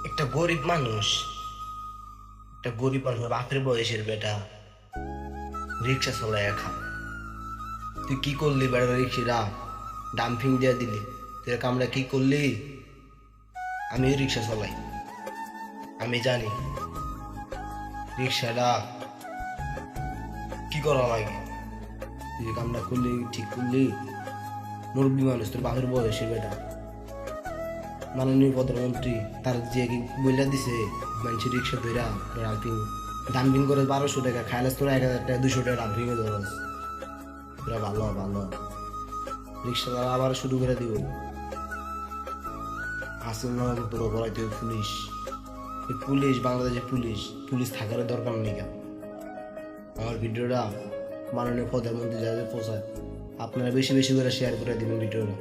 একটা গরিব মানুষ, বাপের বয়সের বেটা রিক্সা চলায় খা। তুই কি করলি বেটা? রিক্সা ডাম্পিং দিয়ে দিলি। তুই আমরা কি করলি? আমিও রিক্সা চালাই, আমি জানি রিক্সাটা কি করা লাগে। তুই যে কামটা করলি ঠিক করলি? মুরব্বী মানুষ, তোর বাপের বয়সের বেটা, মাননীয় প্রধানমন্ত্রী তার যে বইলা দিছে মানুষ রিক্সা ধরা ডাম্পিং ডাম্পিং করে 1200 টাকা খাইলে তোরা 1000 টাকা 200 টাকা ডাম্পিং এ ধরস। তোরা ভালো ভালো রিক্সা দ্বারা আবার শুরু করে দিব। আসল না তোর বলাই তুই পুলিশ, এই পুলিশ বাংলাদেশের পুলিশ পুলিশ থাকার দরকার নেই। কেন আমার ভিডিওটা মাননীয় প্রধানমন্ত্রী যাদের পৌঁছায়, আপনারা বেশি বেশি করে শেয়ার করে দিবেন ভিডিওটা।